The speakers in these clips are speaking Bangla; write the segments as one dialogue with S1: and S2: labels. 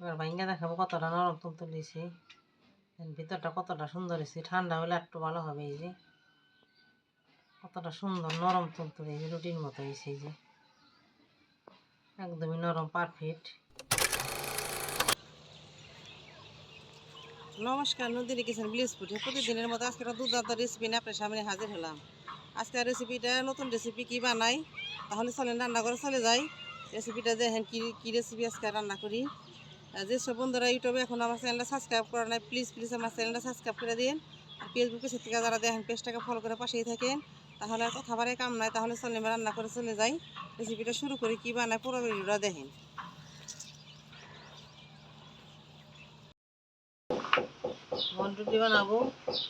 S1: এবার ভাঙ্গা দেখাবো কতটা নরম তুলতুলেছি, ভিতরটা কতটা সুন্দর হয়েছে। ঠান্ডা হলে একটু ভালো হবে। এই যে কতটা সুন্দর নরম তুলতুলে, এই যে রুটির মতো হয়েছে। এই যে একদমই নরম, পারফেক্ট। নমস্কার, নন্দিনী কিচেন ব্লিস ফুডে প্রতিদিনের মতো আজকে একটা দুর্দান্ত রেসিপি নিয়ে আপনার সামনে হাজির হলাম। আজকের রেসিপিটা নতুন রেসিপি কি বানাই, তাহলে চলেন রান্না করে চলে যাই। রেসিপিটা দেখেন কি রেসিপি আজকে রান্না করি। যেসব বন্ধুরা ইউটিউবে এখন আমার চ্যানেলটা সাবস্ক্রাইব করে নাই, প্লিজ আমার চ্যানেলটা সাবস্ক্রাইব করে দিন। আর ফেসবুকে থেকে যারা দেখেন পেজটাকে ফলো করে পাশেই থাকেন। তাহলে আর কথা বারে কাম নাই, তাহলে চলেন রান্না করে চলে যাই। রেসিপিটা শুরু করি, কি বানাই পুরো ভিডিওটা দেখেন। বনরুটি বানাবো।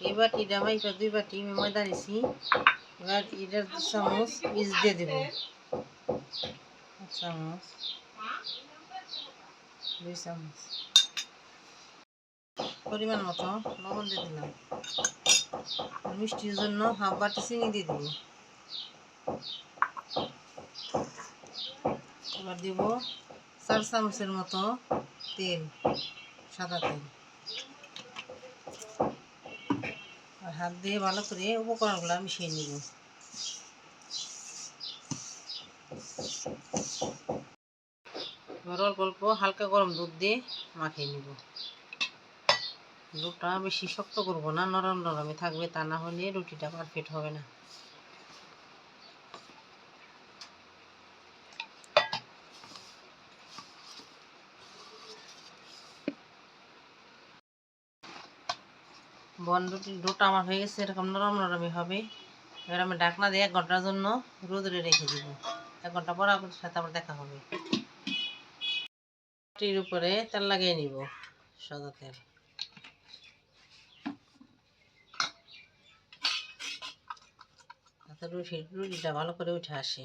S1: এই বাটিটা মাইপা 2 বাটি ময়দা নিছি। এবার এটার 2 চামচ বীজ দিয়ে দেব। 1 চামচ, 2 চামচ পরিমাণ মতো লবণ দিয়ে দিলাম। মিষ্টির জন্য হাফ বাটি চিনি দিয়ে দেব। এবার দেব 4 চামচের মতো তেল, সাদা তেল। আর হাত দিয়ে ভালো করে উপকরণগুলো মিশিয়ে নেব। এবার অল্প অল্প হালকা গরম দুধ দিয়ে মাখিয়ে নেব। দুধটা বেশি শক্ত করব না, নরম নরমই থাকবে, তা না হলে রুটিটা পারফেক্ট হবে না। বনরুটির ডোটা আমার হয়ে গেছে, এরকম নরম নরমই হবে। এবার আমি ঢাকনা দিয়ে 1 ঘন্টার জন্য রোদে রেখে দিব। 1 ঘন্টা পর আপনার সাথে আবার দেখা হবে। রুটির উপরে তেল লাগিয়ে নিব, সাদা তেল। তাতে রুটিটা ভালো করে উঠে আসে।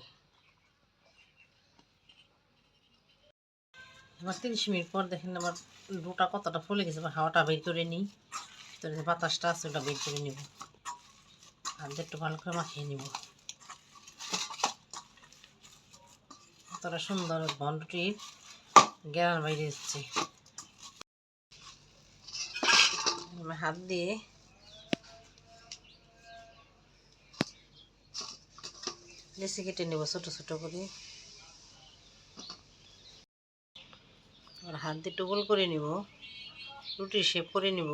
S1: এবার 30 মিনিট পর দেখেন আমার ডোটা কতটা ফুলে গেছে। এবার হাওয়াটা বের করে নিই, ভিতরে যে বাতাসটা আছে ওটা বের করে নিব। আর একটু ভালো করে মাখিয়ে নিব। কতটা সুন্দর বনরুটির গ্যারান বাইরে এসছে। হাত দিয়ে লেচি কেটে নেব ছোট ছোট করে। আর হাত দিয়ে টুকল করে নিব, রুটির শেপ করে নিব।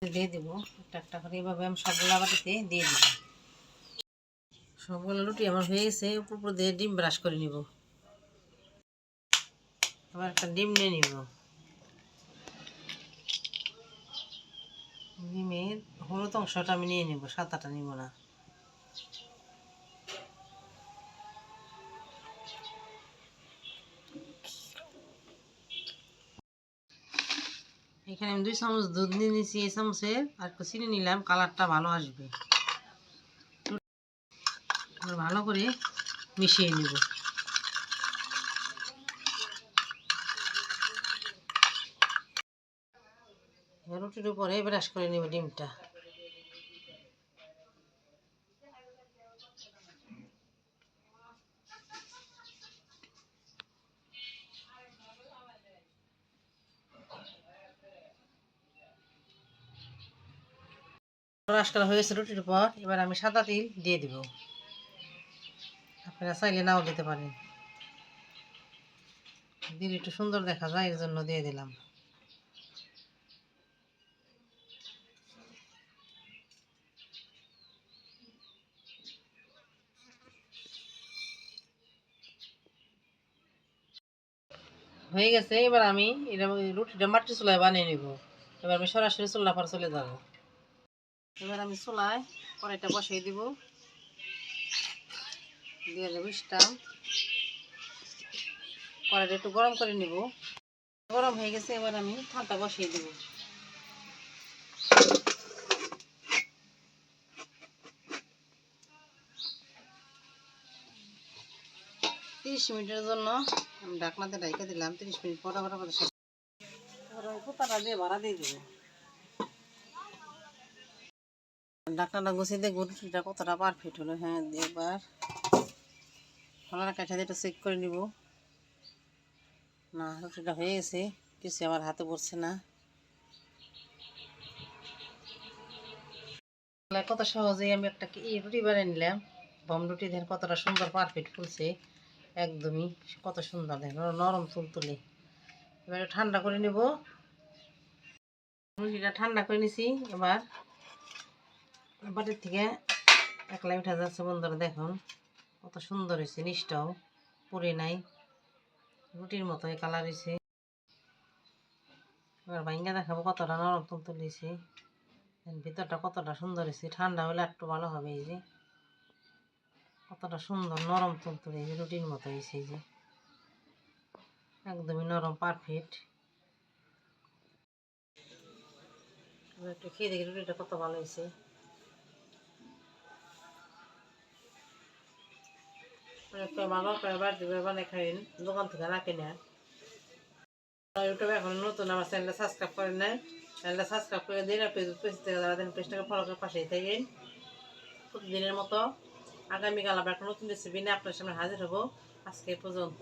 S1: দিয়ে দেবো একটা একটা করে, এইভাবে আমি সবগুলো বাটিতে দিয়ে দেব। সবগুলো রুটি আমার হয়ে গেছে। উপর দিয়ে ডিম ব্রাশ করে নিব। আবার একটা ডিম নিয়ে নিব। ডিমের হলুদ অংশটা আমি নিয়ে নেব, সাদাটা নিব না। এখানে আমি 2 চামচ দুধ নিয়ে নিয়েছি। এই চামচের আর একটু চিনি নিলাম, কালারটা ভালো আসবে। ভালো করে মিশিয়ে নেব। রুটির উপরে ব্রাশ করে নেব ডিমটা। ব্রাশ করা হয়ে গেছে রুটির উপর। এবার আমি সাদা তিল দিয়ে দিব। আপনারা চাইলে নাও দিতে পারেন, দিলে একটু সুন্দর দেখা যায়, এর জন্য দিয়ে দিলাম। হয়ে গেছে। এবার আমি এটা রুটিটা মাটির চুলায় বানিয়ে নিব। এবার আমি সরাসরি চুলা পর চলে যাব। এবার আমি চুলায় কড়াইটা বসিয়ে দিব, দিয়ে দেবো স্টাম। কড়াইটা একটু গরম করে নিব। গরম হয়ে গেছে, এবার আমি ঠান্ডা বসিয়ে দেব। তিরিশ মিনিটের জন্য আমি ঢাকনাতে ঢেকে দিলাম। 30 মিনিট পর আবার আমাদের সাথে। এবার পোতাটা দিয়ে ভাড়া দিয়ে দেবো। ঢাকনাটা গুছিয়ে দেখবো রুটিটা কতটা পারফেক্ট হলো। হ্যাঁ, এবার ফলার কাঠা দিয়ে একটু চেক করে নিব। না, রুটিটা হয়ে গেছে, কিছু আমার হাতে পড়ছে না। কত সহজেই আমি একটা রুটি বানিয়ে নিলাম। বম রুটি দেখেন কতটা সুন্দর পারফেক্ট ফুলছে, একদমই কত সুন্দর দেখেন, নরম তুলতুলে। এবার ঠান্ডা করে নেব। রুটিটা ঠান্ডা করে নিছি। এবার বাটির থেকে একলাই উঠা যাচ্ছে বন্ধুরা, দেখুন কত সুন্দর হয়েছে, নিচটাও পুড়ে নাই, রুটির মতো কালার হয়েছে। এবার ভাঙ্গা দেখাবো কতটা নরম তুলতুল হয়েছে, ভিতরটা কতটা সুন্দর হয়েছে। ঠান্ডা হলে একটু ভালো হবে। এই যে কতটা সুন্দর নরম তুলতুলে, এই যে রুটির মতো হয়েছে, এই যে একদমই নরম পারফেক্ট। একটু খেয়ে দেখি রুটিটা কত ভালো হয়েছে। ভালো করে বাড়তি বানিয়ে খাইন, দোকান থেকে না কিনে। ইউটিউবে এখন নতুন আমার চ্যানেলটা সাবস্ক্রাইব করেন নাই, চ্যানেলটা সাবস্ক্রাইব করে দিন। আর পেজ থেকে যারা দেন পেজটাকে ফলো করে পাশেই থাকেন। প্রতিদিনের মতো আগামীকাল আবার একটা নতুন রেসিপি নিয়ে আপনার সামনে হাজির হবো। আজকে এই পর্যন্ত।